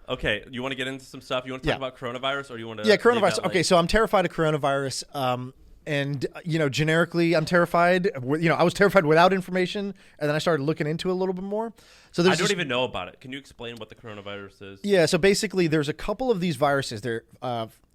Okay, you want to get into some stuff? You want to talk about coronavirus, or you want to? Yeah, coronavirus. Okay, so I'm terrified of coronavirus. And generically, I'm terrified. I was terrified without information, and then I started looking into it a little bit more. So I don't even know about it. Can you explain what the coronavirus is? Yeah. So basically, there's a couple of these viruses. They're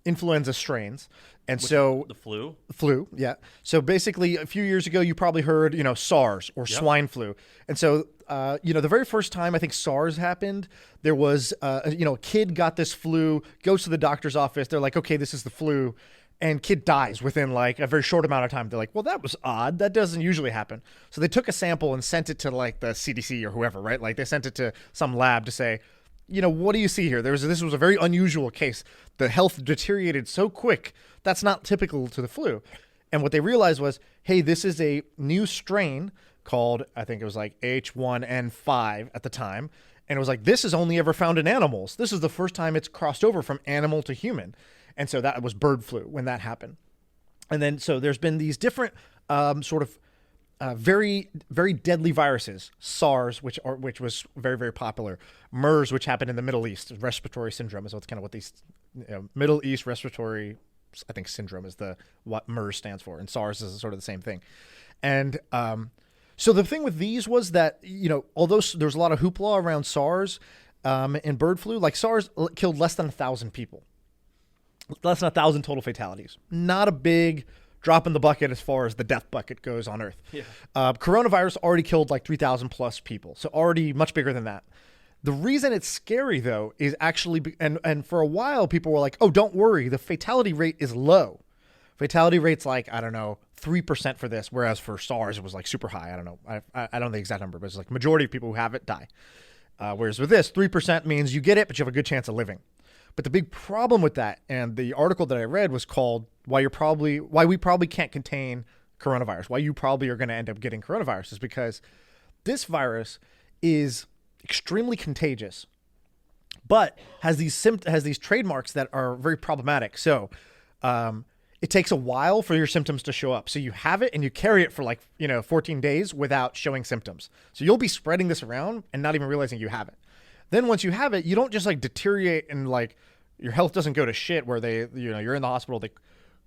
influenza strains, and so the flu. Flu. Yeah. So basically, a few years ago, you probably heard SARS or swine flu, and so the very first time I think SARS happened, there was a kid got this flu, goes to the doctor's office. They're like, okay, this is the flu. And kid dies within like a very short amount of time. They're like, well, that was odd. That doesn't usually happen. So they took a sample and sent it to like the CDC or whoever, right? Like they sent it to some lab to say, what do you see here? This was a very unusual case. The health deteriorated so quick. That's not typical to the flu. And what they realized was, hey, this is a new strain called, I think it was like H1N5 at the time. And it was like, this is only ever found in animals. This is the first time it's crossed over from animal to human. And so that was bird flu when that happened. And then so there's been these different very, very deadly viruses. SARS, which was very, very popular. MERS, which happened in the Middle East. Respiratory syndrome is kind of what these Middle East respiratory, I think, syndrome is what MERS stands for. And SARS is sort of the same thing. And so the thing with these was that, although there's a lot of hoopla around SARS and bird flu, like SARS killed less than 1,000 people. Less than 1,000 total fatalities. Not a big drop in the bucket as far as the death bucket goes on Earth. Yeah. Coronavirus already killed like 3,000 plus people. So already much bigger than that. The reason it's scary, though, is actually, and for a while, people were like, oh, don't worry. The fatality rate is low. Fatality rate's like, I don't know, 3% for this, whereas for SARS, it was like super high. I don't know. I don't know the exact number, but it's like majority of people who have it die. Whereas with this, 3% means you get it, but you have a good chance of living. But the big problem with that, and the article that I read was called why we probably can't contain coronavirus, why you probably are going to end up getting coronavirus, is because this virus is extremely contagious, but has these trademarks that are very problematic. So it takes a while for your symptoms to show up. So you have it and you carry it for 14 days without showing symptoms. So you'll be spreading this around and not even realizing you have it. Then once you have it, you don't just deteriorate and your health doesn't go to shit where you're in the hospital, they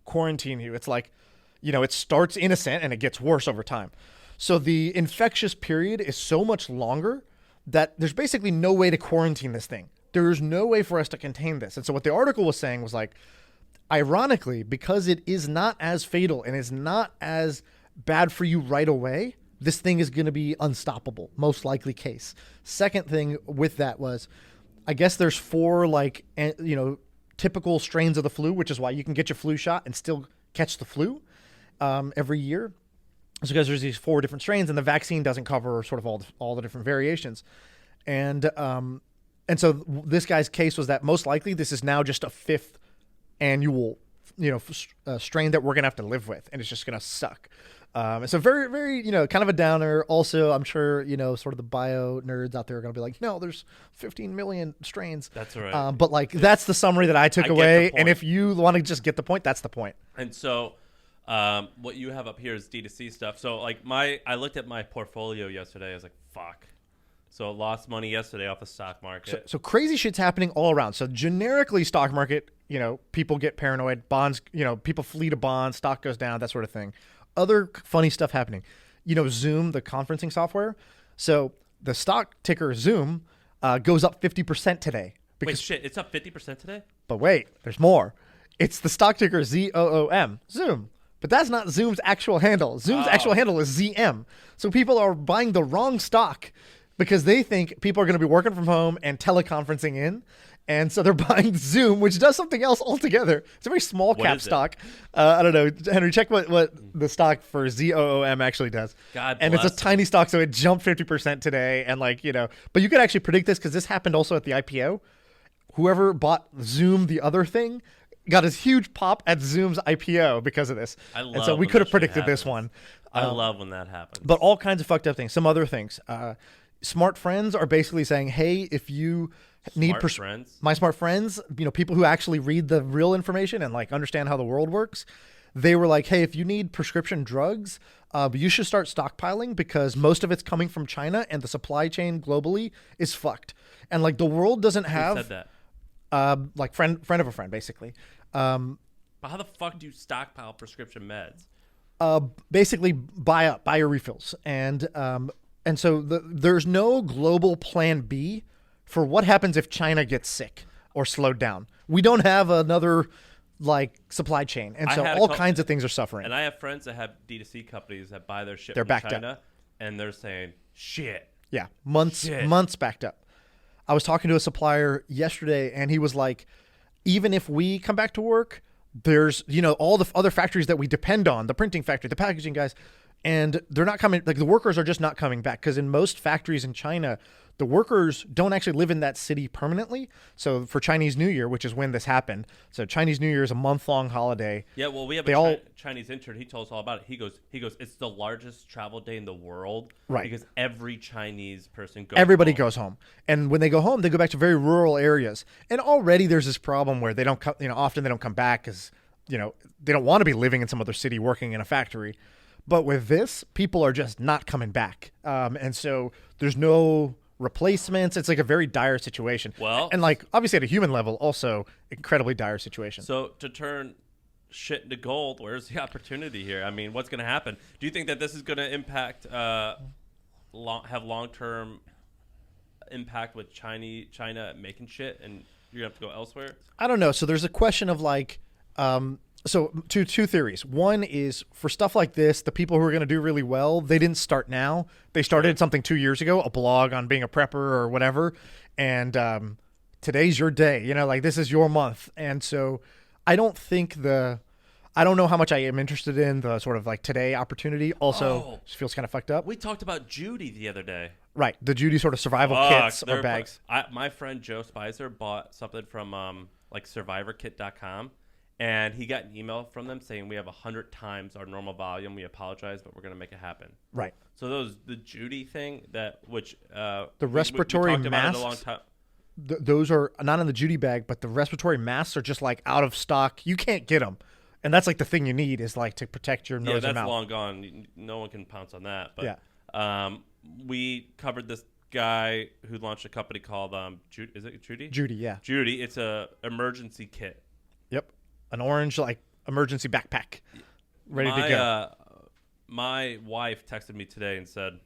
quarantine you. It's it starts innocent and it gets worse over time. So the infectious period is so much longer that there's basically no way to quarantine this thing. There's no way for us to contain this. And so what the article was saying was ironically, because it is not as fatal and is not as bad for you right away, this thing is going to be unstoppable, most likely case. Second thing with that was, I guess there's 4 typical strains of the flu, which is why you can get your flu shot and still catch the flu every year. It's because there's these 4 different strains, and the vaccine doesn't cover sort of all the different variations. And so this guy's case was that most likely this is now just a 5th annual strain that we're going to have to live with, and it's just going to suck. So very, very, kind of a downer. Also, I'm sure, sort of the bio nerds out there are going to be like, no, there's 15 million strains. That's right. But that's the summary that I took away. And if you want to just get the point, that's the point. And so what you have up here is D2C stuff. So I looked at my portfolio yesterday. I was like, fuck. So I lost money yesterday off the stock market. So crazy shit's happening all around. So generically stock market, people get paranoid, bonds, people flee to bonds, stock goes down, that sort of thing. Other funny stuff happening. Zoom, the conferencing software. So the stock ticker Zoom goes up 50% today. Wait, shit, it's up 50% today? But wait, there's more. It's the stock ticker ZOOM, Zoom. But that's not Zoom's actual handle. Zoom's actual handle is ZM. So people are buying the wrong stock because they think people are going to be working from home and teleconferencing in. And so they're buying Zoom, which does something else altogether. It's a very small cap stock. I don't know. Henry, check what the stock for ZOOM actually does. God and bless it's a tiny stock, so it jumped 50% today. And but you could actually predict this because this happened also at the IPO. Whoever bought Zoom, the other thing, got a huge pop at Zoom's IPO because of this. And so we could have predicted this one. I love when that happens. But all kinds of fucked up things. Some other things. Smart friends are basically saying, hey, if you need friends, my smart friends, people who actually read the real information and understand how the world works, They were like, hey, if you need prescription drugs, you should start stockpiling because most of it's coming from China and the supply chain globally is fucked. And like the world doesn't have. Who said that? Like friend of a friend, basically. But how the fuck do you stockpile prescription meds? Basically buy your refills. And so there's no global plan B for what happens if China gets sick or slowed down. We don't have another like supply chain. And so all kinds of things are suffering. And I have friends that have D2C companies that buy their shit They're from backed China up. and they're saying, shit. Yeah, months backed up. I was talking to a supplier yesterday and he was like, even if we come back to work, there's, all the other factories that we depend on, the printing factory, the packaging guys, and they're not coming, like the workers are just not coming back because in most factories in China, the workers don't actually live in that city permanently. So for Chinese New Year, which is when this happened, so Chinese New Year is a month-long holiday. Yeah, well, we have a Chinese intern. He told us all about it. He goes, it's the largest travel day in the world. Right. Because every Chinese person Everybody goes home. And when they go home, they go back to very rural areas. And already there's this problem where they don't come, often they don't come back because, they don't want to be living in some other city working in a factory. But with this, people are just not coming back. And so there's no replacements. It's like a very dire situation. Well, and like obviously at a human level, also incredibly dire situation. So to turn shit into gold, where's the opportunity here? I mean, what's going to happen? Do you think that this is going to impact, have long-term impact with China making shit, and you're going to have to go elsewhere? I don't know. So there's a question of like, so two theories. One is for stuff like this, the people who are going to do really well, they didn't start now. They started something 2 years ago, a blog on being a prepper or whatever. And today's your day, like this is your month. And so I don't know how much I am interested in the sort of like today opportunity. Also, just feels kind of fucked up. We talked about Judy the other day. Right. The Judy sort of survival kits or bags. My friend Joe Spicer bought something from like survivorkit.com. And he got an email from them saying we have 100 times our normal volume. We apologize, but we're going to make it happen. Right. So the Judy thing the respiratory we masks. About it a long time. Those are not in the Judy bag, but the respiratory masks are just like out of stock. You can't get them, and that's like the thing you need is like to protect your nose and mouth. Yeah, that's long gone. No one can pounce on that. But we covered this guy who launched a company called is it Judy? Judy, yeah. Judy. It's a emergency kit. Yep. An orange like emergency backpack, ready to go. My wife texted me today and said,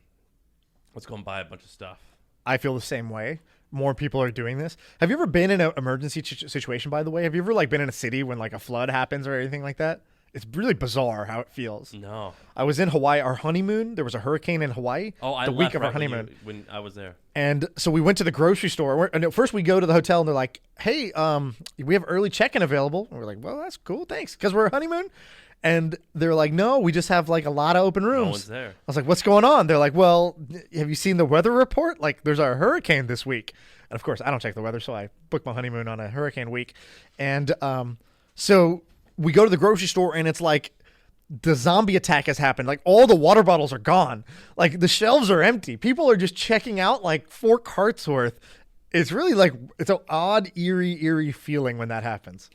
"Let's go and buy a bunch of stuff." I feel the same way. More people are doing this. Have you ever been in an emergency situation? By the way, have you ever like been in a city when like a flood happens or anything like that? It's really bizarre how it feels. No. I was in Hawaii. Our honeymoon. There was a hurricane in Hawaii. The week of our honeymoon. When I was there. And so we went to the grocery store. And first we go to the hotel and they're like, "Hey, we have early check-in available." And we're like, "Well, that's cool, thanks," because we're a honeymoon. And they're like, "No, we just have like a lot of open rooms." No one's there. I was like, "What's going on?" They're like, "Well, have you seen the weather report? Like, there's a hurricane this week." And of course, I don't check the weather, so I booked my honeymoon on a hurricane week. And so we go to the grocery store, and it's like the zombie attack has happened. Like all the water bottles are gone. Like the shelves are empty. People are just checking out like 4 carts worth. It's really like it's an odd, eerie feeling when that happens.